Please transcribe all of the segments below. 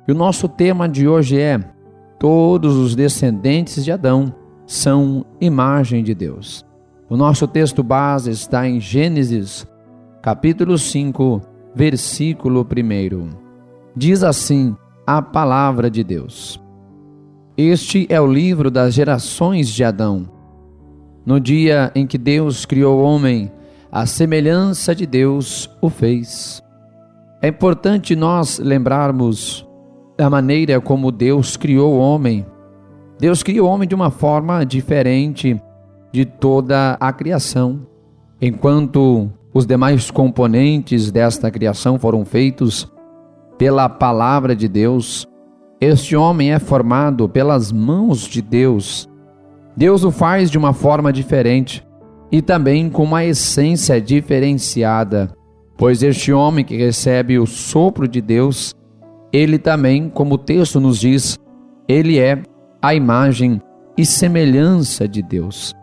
E o nosso tema de hoje é: todos os descendentes de Adão são imagem de Deus. O nosso texto base está em Gênesis, capítulo 5, versículo 1. Diz assim a palavra de Deus: Este é o livro das gerações de Adão. No dia em que Deus criou o homem, à semelhança de Deus o fez. É importante nós lembrarmos da maneira como Deus criou o homem. Deus criou o homem de uma forma diferente de toda a criação. Enquanto os demais componentes desta criação foram feitos pela palavra de Deus, este homem é formado pelas mãos de Deus. Deus o faz de uma forma diferente e também com uma essência diferenciada, pois este homem que recebe o sopro de Deus, ele também, como o texto nos diz, ele é a imagem e semelhança de Deus.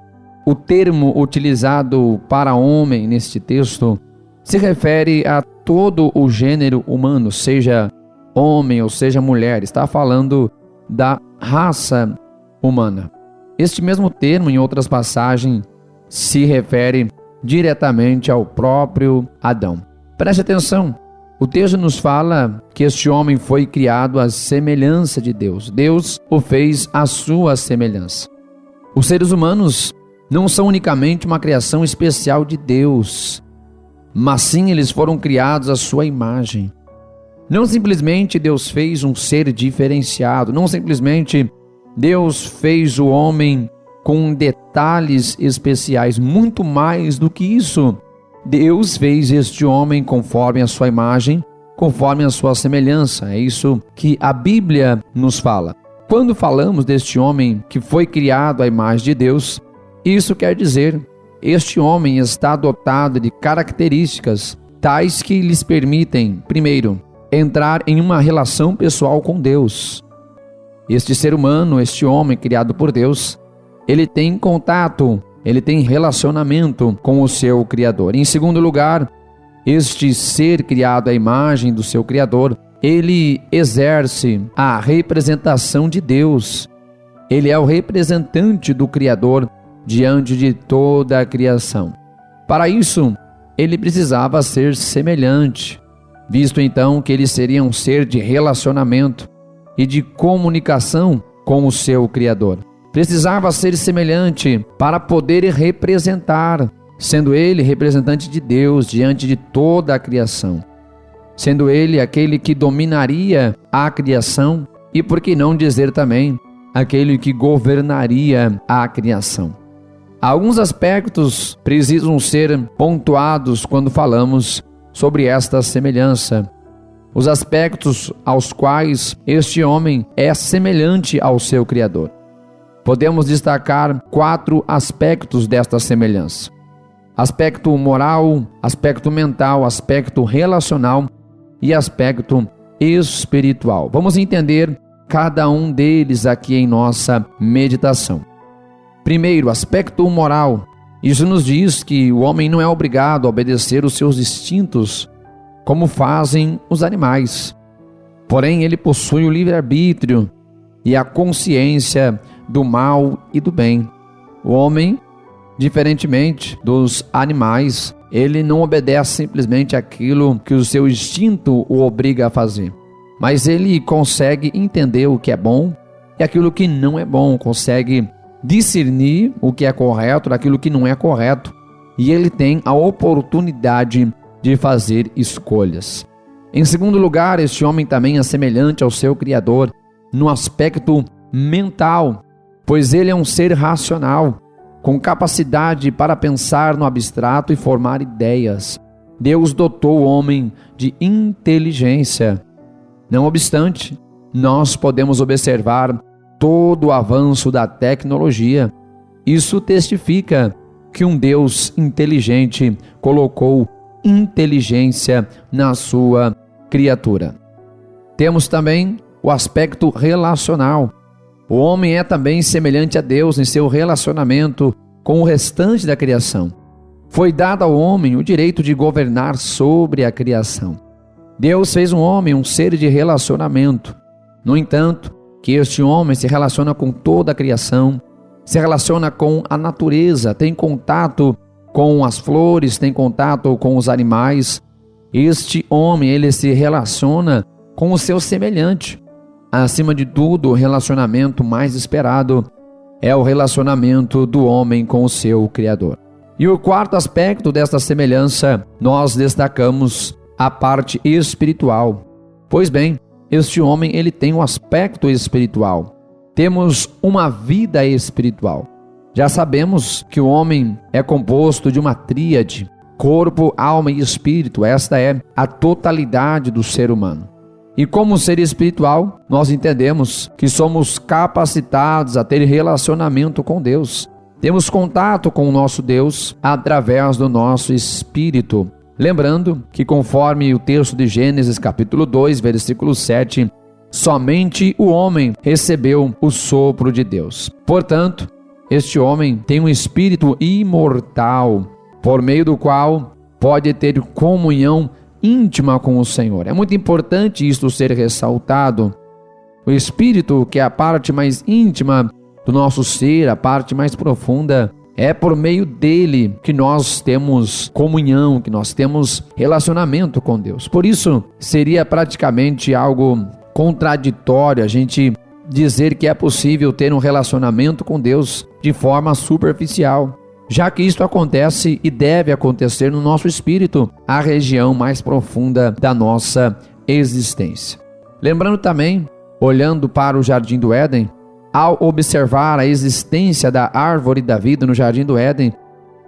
O termo utilizado para homem neste texto se refere a todo o gênero humano, seja homem ou seja mulher. Está falando da raça humana. Este mesmo termo, em outras passagens, se refere diretamente ao próprio Adão. Preste atenção, o texto nos fala que este homem foi criado à semelhança de Deus. Deus o fez à sua semelhança. Os seres humanos não são unicamente uma criação especial de Deus, mas sim eles foram criados à sua imagem. Não simplesmente Deus fez um ser diferenciado, não simplesmente Deus fez o homem com detalhes especiais, muito mais do que isso. Deus fez este homem conforme a sua imagem, conforme a sua semelhança. É isso que a Bíblia nos fala. Quando falamos deste homem que foi criado à imagem de Deus, isso quer dizer, este homem está dotado de características tais que lhes permitem, primeiro, entrar em uma relação pessoal com Deus. Este ser humano, este homem criado por Deus, ele tem contato, ele tem relacionamento com o seu Criador. Em segundo lugar, este ser criado à imagem do seu Criador, ele exerce a representação de Deus. Ele é o representante do Criador diante de toda a criação. Para isso, ele precisava ser semelhante, visto então que ele seria um ser de relacionamento e de comunicação com o seu Criador. Precisava ser semelhante para poder representar, sendo ele representante de Deus diante de toda a criação, sendo ele aquele que dominaria a criação e, por que não dizer também, aquele que governaria a criação. Alguns aspectos precisam ser pontuados quando falamos sobre esta semelhança. Os aspectos aos quais este homem é semelhante ao seu Criador. Podemos destacar 4 aspectos desta semelhança: aspecto moral, aspecto mental, aspecto relacional e aspecto espiritual. Vamos entender cada um deles aqui em nossa meditação. Primeiro, aspecto moral. Isso nos diz que o homem não é obrigado a obedecer os seus instintos, como fazem os animais. Porém, ele possui o livre-arbítrio e a consciência do mal e do bem. O homem, diferentemente dos animais, ele não obedece simplesmente aquilo que o seu instinto o obriga a fazer, mas ele consegue entender o que é bom e aquilo que não é bom, consegue discernir o que é correto daquilo que não é correto, e ele tem a oportunidade de fazer escolhas. Em segundo lugar, este homem também é semelhante ao seu Criador no aspecto mental, pois ele é um ser racional, com capacidade para pensar no abstrato e formar ideias. Deus dotou o homem de inteligência. Não obstante, nós podemos observar todo o avanço da tecnologia. Isso testifica que um Deus inteligente colocou inteligência na sua criatura. Temos também o aspecto relacional. O homem é também semelhante a Deus em seu relacionamento com o restante da criação. Foi dado ao homem o direito de governar sobre a criação. Deus fez um homem um ser de relacionamento. No entanto, que este homem se relaciona com toda a criação, se relaciona com a natureza, tem contato com as flores, tem contato com os animais. Este homem, ele se relaciona com o seu semelhante. Acima de tudo, o relacionamento mais esperado é o relacionamento do homem com o seu Criador. E o quarto aspecto desta semelhança, nós destacamos a parte espiritual. Pois bem, este homem, ele tem um aspecto espiritual. Temos uma vida espiritual. Já sabemos que o homem é composto de uma tríade: corpo, alma e espírito. Esta é a totalidade do ser humano. E como ser espiritual, nós entendemos que somos capacitados a ter relacionamento com Deus. Temos contato com o nosso Deus através do nosso espírito. Lembrando que, conforme o texto de Gênesis capítulo 2, versículo 7, somente o homem recebeu o sopro de Deus. Portanto, este homem tem um espírito imortal, por meio do qual pode ter comunhão íntima com o Senhor. É muito importante isto ser ressaltado. O espírito, que é a parte mais íntima do nosso ser, a parte mais profunda, é por meio dele que nós temos comunhão, que nós temos relacionamento com Deus. Por isso, seria praticamente algo contraditório a gente dizer que é possível ter um relacionamento com Deus de forma superficial, já que isto acontece e deve acontecer no nosso espírito, a região mais profunda da nossa existência. Lembrando também, olhando para o Jardim do Éden, ao observar a existência da árvore da vida no Jardim do Éden,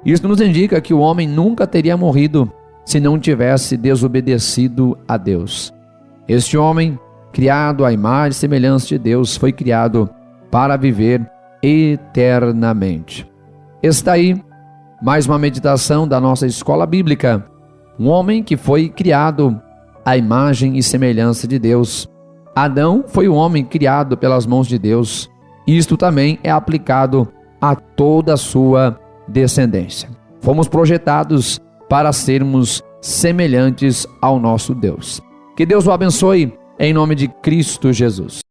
isso nos indica que o homem nunca teria morrido se não tivesse desobedecido a Deus. Este homem, criado à imagem e semelhança de Deus, foi criado para viver eternamente. Está aí mais uma meditação da nossa escola bíblica. Um homem que foi criado à imagem e semelhança de Deus. Adão foi o homem criado pelas mãos de Deus. Isto também é aplicado a toda a sua descendência. Fomos projetados para sermos semelhantes ao nosso Deus. Que Deus o abençoe, em nome de Cristo Jesus.